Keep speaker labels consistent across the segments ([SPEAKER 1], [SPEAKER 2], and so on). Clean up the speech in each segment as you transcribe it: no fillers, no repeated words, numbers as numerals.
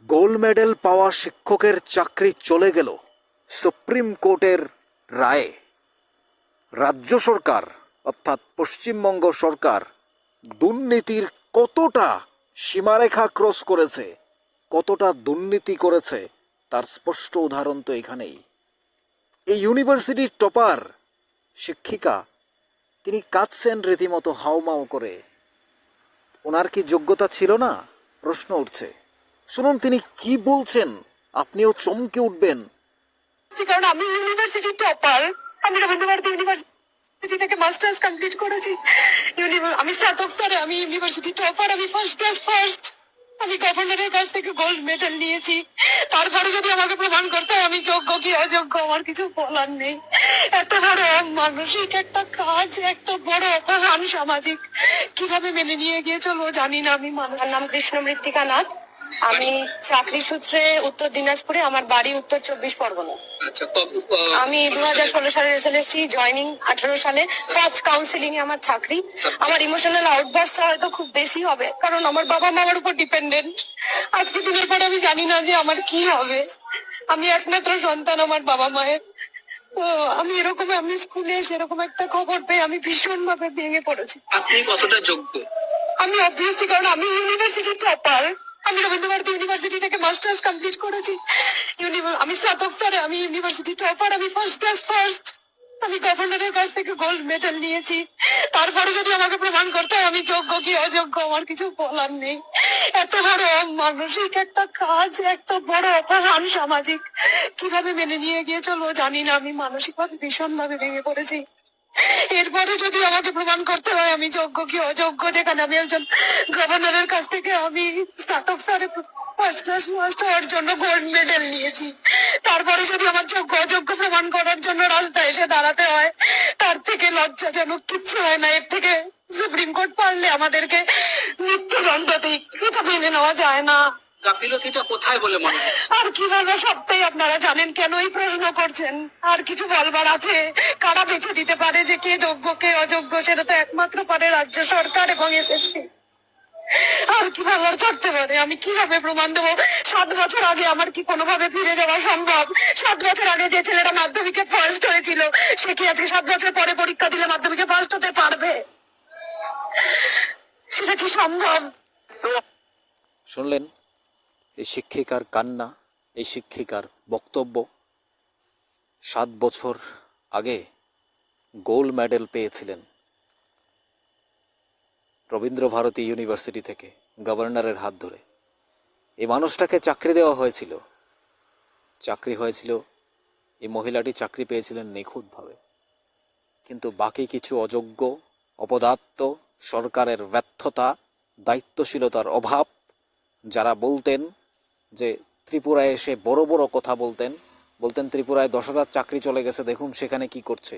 [SPEAKER 1] Gold medal পাওয়া শিক্ষকের চাকরি চলে গেল সুপ্রিম কোর্টের রায়ে। রাজ্য সরকার অর্থাৎ পশ্চিমবঙ্গ সরকার দুর্নীতির কতটা সীমারেখা ক্রস করেছে, কতটা দুর্নীতি করেছে তার স্পষ্ট উদাহরণ তো এখানেই। এই ইউনিভার্সিটির টপার শিক্ষিকা তিনি কাঁদছেন রীতিমতো হাউমাউ করে। ওনার কি যোগ্যতা ছিল না প্রশ্ন উঠছে। শুনুন তিনি কি বলছেন, আপনিও চমকে উঠবেন।
[SPEAKER 2] কারণ আমি ইউনিভার্সিটি টপার, আমি রবীন্দ্রভারতী ইউনিভার্সিটি থেকে মাস্টার্স কমপ্লিট করেছি। আমি স্নাতক স্তরে আমি ইউনিভার্সিটি টপার, আমি ফার্স্ট ক্লাস ফার্স্ট, আমি গভর্নরের কাছ থেকে গোল্ড মেডেল নিয়েছি। তারপরে যদি আমাকে প্রমাণ করতে হয় আমি যোগ্য কি অযোগ্য, আমার কিছু বলার নেই। এত বড় মানসিক একটা কাজ, এত বড় অপমান সামাজিক কিভাবে মেনে নিয়ে গিয়ে চলবো জানি না। আমার নাম কৃষ্ণ মৃত্তিকা নাথ, আমি চাকরি সূত্রে উত্তর দিনাজপুরে, আমার বাড়ি উত্তর 24 পরগনা। আমি 2016 সালে এসএলএসটি জয়নিং, 18 সালে ফার্স্ট কাউন্সিলিং এ আমার চাকরি। আমার ইমোশনাল আউটবাস্ট হয়তো খুব বেশি হবে, কারণ আমার বাবা মার উপর ডিপেন্ডেন্ট। আজকে দিনের পর আমি জানি না যে আমার কি হবে। আমি একমাত্র সন্তান আমার বাবা মায়ের। তো আমি স্কুলে সেরকম একটা খবর পেয়ে আমি ভীষণ ভাবে ভেঙে পড়েছি।
[SPEAKER 3] আপনি কতটা যোগ্য?
[SPEAKER 2] আমি অবভিয়াসলি, কারণ আমি ইউনিভার্সিটি টপার, আমি রবীন্দ্রভারতী ইউনিভার্সিটি থেকে মাস্টার্স কমপ্লিট করেছি। আমি স্নাতক স্তরে আমি ইউনিভার্সিটি টপার, আমি ফার্স্ট ক্লাস ফার্স্ট, আমি গভর্নরের কাছ থেকে গোল্ড মেডেল নিয়েছি। তারপরে যদি আমাকে প্রমাণ করতে হয় আমি যোগ্য কি অযোগ্য, আমার কিছু বলার নেই। এত বড় মানসিক একটা কাজ, এত বড় অপমান সামাজিক কিভাবে মেনে নিয়ে গিয়ে চলবো জানি না। আমি মানসিকভাবে ভীষণ ভাবে ভেঙে পড়েছি। এরপরে যদি আমাকে প্রমাণ করতে হয় আমি যোগ্য কি অযোগ্য, যেখানে আমি একজন গভর্নরের কাছ থেকে আমি স্নাতক স্তরে ফার্স্ট ক্লাস ফার্স্ট হওয়ার জন্য গোল্ড মেডেল নিয়েছি, তারপরে যদি আমার যোগ্য অযোগ্য প্রমাণ করার জন্য রাস্তায় এসে দাঁড়াতে হয়, তার থেকে লজ্জাজনক কিচ্ছু হয় না। এর থেকে সুপ্রিম কোর্ট পারলে আমাদেরকে মৃত্যুদণ্ড দিক, এটা মেনে নেওয়া যায় না।
[SPEAKER 3] গাফিলতিটা কোথায় বলে মনে হয়?
[SPEAKER 2] আর কি বলবো, সবটাই আপনারা জানেন, কেন এই প্রশ্ন করছেন? আর কিছু বলবার আছে? কারা বেছে দিতে পারে যে কে যোগ্য কে অযোগ্য? সেটা তো একমাত্র পারে রাজ্য সরকার এবং এসএসসি। আর কি বলার থাকতে পারে? আমি কিভাবে প্রমাণ দেবো? 7 বছর আগে আমার কি কোনোভাবে ফিরে যাওয়া সম্ভব? 7 বছর আগে যে ছেলেটা মাধ্যমিকে ফার্স্ট হয়েছিল সে কি আজকে 7 বছর পরে পরীক্ষা দিলে মাধ্যমিকে ফার্স্ট হতে পারবে? সেটা কি সম্ভব?
[SPEAKER 1] শুনলেন এই শিক্ষিকার কান্না, এই শিক্ষিকার বক্তব্য। 7 বছর আগে গোল্ড মেডেল পেয়েছিলেন রবীন্দ্রভারতী ইউনিভার্সিটি থেকে গভর্নরের হাত ধরে। এই মানুষটাকে চাকরি দেওয়া হয়েছিল, চাকরি হয়েছিল, এই মহিলাটি চাকরি পেয়েছিলেন নিখুঁতভাবে। কিন্তু বাকি কিছু অযোগ্য, অপদার্থ, সরকারের ব্যর্থতা, দায়িত্বশীলতার অভাব, যারা বলতেন যে ত্রিপুরায় এসে বড় বড় কথা বলতেন ত্রিপুরায় 10,000 চাকরি চলে গেছে, দেখুন সেখানে কি করছে।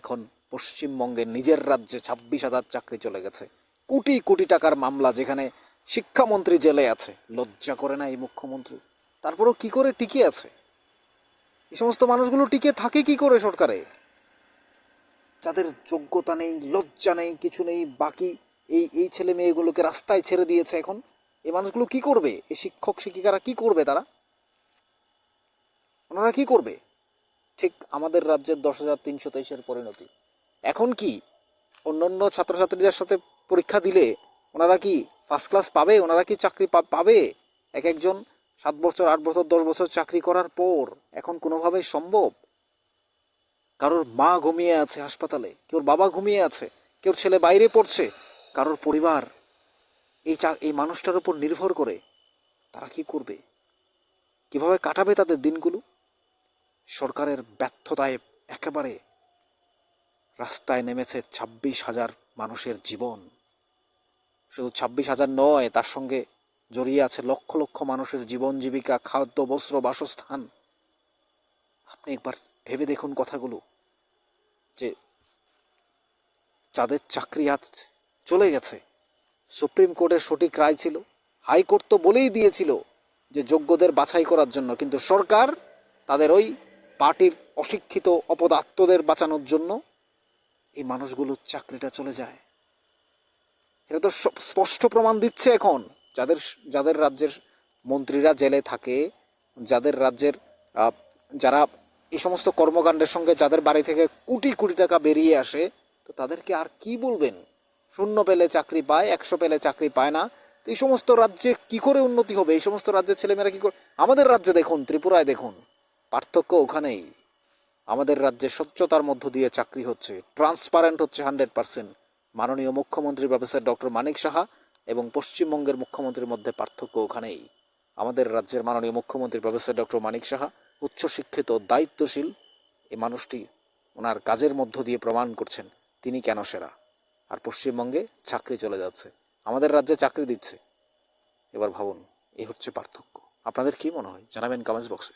[SPEAKER 1] এখন পশ্চিমবঙ্গের নিজের রাজ্যে 26,000 চাকরি চলে গেছে। কোটি কোটি টাকার মামলা, যেখানে শিক্ষামন্ত্রী জেলে আছে। লজ্জা করে না এই মুখ্যমন্ত্রী? তারপরেও কি করে টিকে আছে? এই সমস্ত মানুষগুলো টিকে থাকে কি করে সরকারে? যাদের যোগ্যতা নেই, লজ্জা নেই, কিছু নেই, বাকি এই ছেলে মেয়েগুলোকে রাস্তায় ছেড়ে দিয়েছে। এখন এই মানুষগুলো কি করবে? এই শিক্ষক শিক্ষিকারা কি করবে? ওনারা কি করবে? ঠিক আমাদের রাজ্যের 10,323-এর পরিণতি। এখন কি অন্যান্য ছাত্রছাত্রীদের সাথে পরীক্ষা দিলে ওনারা কি ফার্স্ট ক্লাস পাবে? ওনারা কি চাকরি পাবে? এক একজন 7 বছর 8 বছর 10 বছর চাকরি করার পর এখন কোনোভাবেই সম্ভব? কারোর মা ঘুমিয়ে আছে হাসপাতালে, কেউর বাবা ঘুমিয়ে আছে, কেউর ছেলে বাইরে পড়ছে, কারোর পরিবার এই মানুষটার উপর নির্ভর করে। তারা কি করবে? কিভাবে কাটাবে তাদের দিনগুলো? সরকারের ব্যর্থতায় একেবারে রাস্তায় নেমেছে 26,000 মানুষের জীবন। শুধু 26,000 নয়, তার সঙ্গে জড়িয়ে আছে লক্ষ লক্ষ মানুষের জীবন জীবিকা, খাদ্য, বস্ত্র, বাসস্থান। আপনি একবার ভেবে দেখুন কথাগুলো, যে যাদের চাকরি আজ চলে গেছে। সুপ্রিম কোর্টের সঠিক রায় ছিল, হাইকোর্ট তো বলেই দিয়েছিল যে যোগ্যদের বাছাই করার জন্য, কিন্তু সরকার তাদের ওই পার্টির অশিক্ষিত অপদার্থদের বাঁচানোর জন্য এই মানুষগুলোর চাকরিটা চলে যায়। এটা তো স্পষ্ট প্রমাণ দিচ্ছে এখন যাদের রাজ্যের মন্ত্রীরা জেলে থাকে, যাদের রাজ্যের যারা এই সমস্ত কর্মকাণ্ডের সঙ্গে যাদের বাড়ি থেকে কোটি কোটি টাকা বেরিয়ে আসে, তো তাদেরকে আর কি বলবেন? 0 পেলে চাকরি পায়, 100 পেলে চাকরি পায় না। তো এই সমস্ত রাজ্যে কি করে উন্নতি হবে? এই সমস্ত রাজ্যের ছেলেমেয়েরা কি করে? আমাদের রাজ্যে দেখুন, ত্রিপুরায় দেখুন, পার্থক্য ওখানেই। আমাদের রাজ্যে স্বচ্ছতার মধ্য দিয়ে চাকরি হচ্ছে, ট্রান্সপারেন্ট হচ্ছে 100%। মাননীয় মুখ্যমন্ত্রী প্রফেসর ডক্টর মানিক সাহা এবং পশ্চিমবঙ্গের মুখ্যমন্ত্রীর মধ্যে পার্থক্য ওখানেই। আমাদের রাজ্যের মাননীয় মুখ্যমন্ত্রী প্রফেসর ডক্টর মানিক সাহা উচ্চশিক্ষিত, দায়িত্বশীল। এই মানুষটি ওনার কাজের মধ্য দিয়ে প্রমাণ করছেন তিনি কেন সেরা। আর পশ্চিমবঙ্গে চাকরি চলে যাচ্ছে, আমাদের রাজ্যে চাকরি দিচ্ছে। এবার ভাবুন, এই হচ্ছে পার্থক্য। আপনাদের কি মনে হয় জানাবেন কমেন্টস বক্সে।